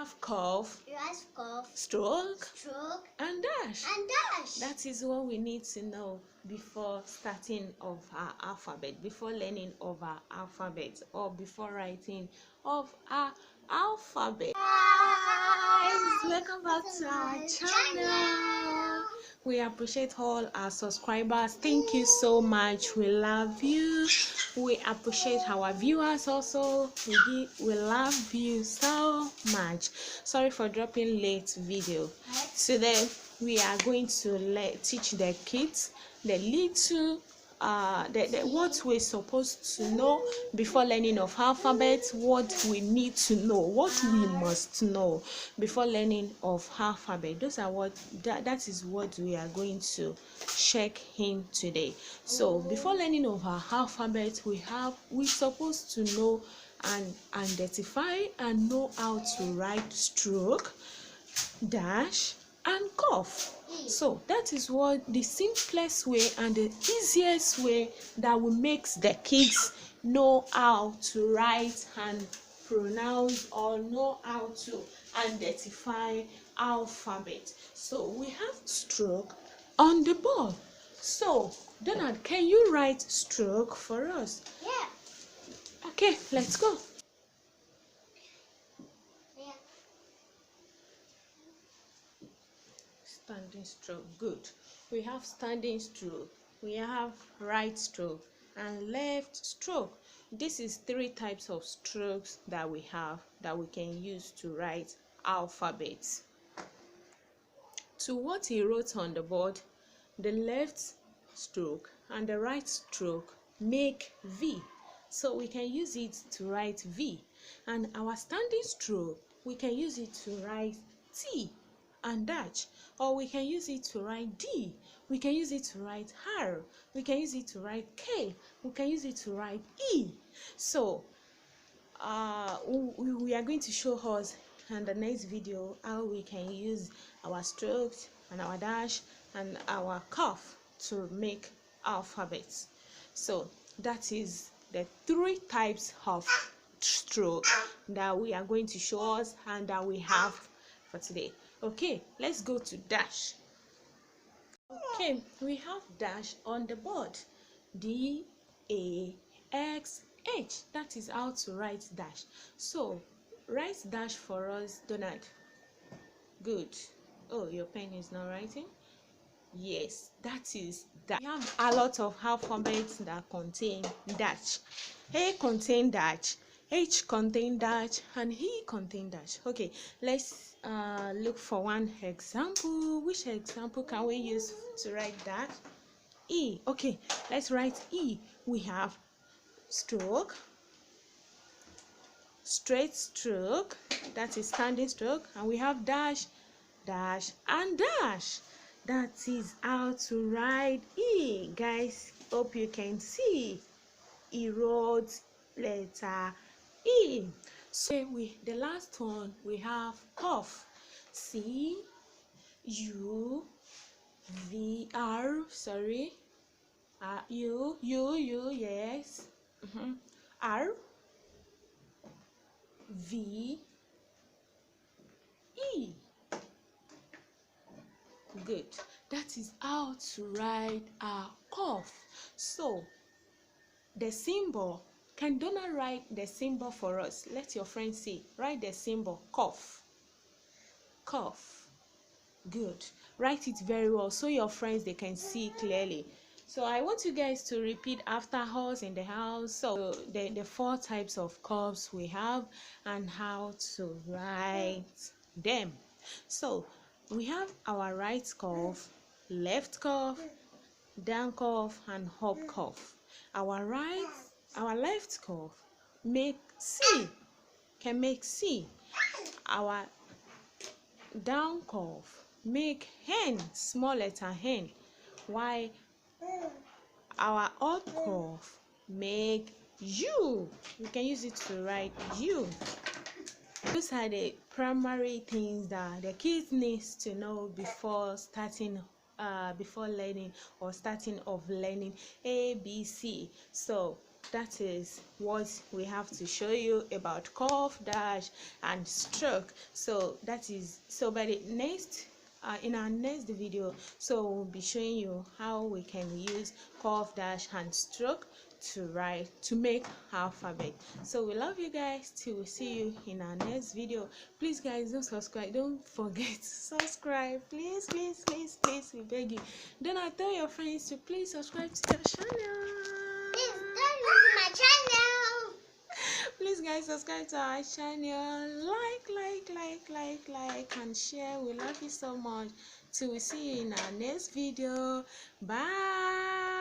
have cough, stroke, and dash. That is what we need to know before starting of our alphabet, before learning of our alphabet, or before writing of our alphabet. Guys, welcome back to our channel. We appreciate all our subscribers. Thank you so much. We love you. We appreciate our viewers also. We love you so much. Sorry for dropping late video. Today we are going to teach the kids the little what we're supposed to know before learning of alphabet, what we need to know, what we must know before learning of alphabet. Those are that is what we are going to check in today. So before learning of our alphabet, we're supposed to know and identify and know how to write stroke, dash, and cough. So that is what the simplest way and the easiest way that will make the kids know how to write and pronounce, or know how to identify alphabet. So we have stroke on the board. So Donald, can you write stroke for us? Yeah. Okay, let's go. Standing stroke. Good. We have standing stroke, we have right stroke, and left stroke. This is 3 types of strokes that we have that we can use to write alphabets. To what he wrote on the board, the left stroke and the right stroke make V, so we can use it to write V. And our standing stroke, we can use it to write T and dash, or we can use it to write D, we can use it to write R, we can use it to write K, we can use it to write E. So we are going to show us in the next video how we can use our strokes and our dash and our cough to make alphabets. So that is the 3 types of stroke that we are going to show us and that we have for today. Okay, let's go to dash. Okay, we have dash on the board. D-A-X-H. That is how to write dash. So write dash for us, Donald. Good. Oh, your pen is not writing? Yes, that is dash. We have a lot of alphabets that contain dash. A contain dash, H contain dash, and E contain dash. Okay, let's look for one example. Which example can we use to write that? E. Okay, let's write E. We have stroke, straight stroke, that is standing stroke, and we have dash, dash, and dash. That is how to write E. Guys, hope you can see. He wrote letter E. So the last one, we have cough. C U V R. Sorry. U yes. R V E. Good. That is how to write a cough. So the symbol, can Donald write the symbol for us? Let your friend see. Write the symbol cough. Cough. Good. Write it very well so your friends, they can see clearly. So I want you guys to repeat after us in the house. So the 4 types of coughs we have and how to write them. So we have our right cough, left cough, down cough, and up cough. Our left cough make C, can make C. Our down cough make N, small letter N, while our up cough make U. We can use it to write U. Those are the primary things that the kids needs to know before starting before learning or starting of learning ABC. So that is what we have to show you about cough, dash, and stroke. So that is, so by the next in our next video, so we'll be showing you how we can use cough, dash, and stroke to make alphabet. So we love you guys till we see you in our next video. Please guys, don't subscribe, don't forget to subscribe, please, we beg you. Then I tell your friends to please subscribe to your channel. My channel. Please guys, subscribe to our channel, like and share. We love you so much till we see you in our next video. Bye.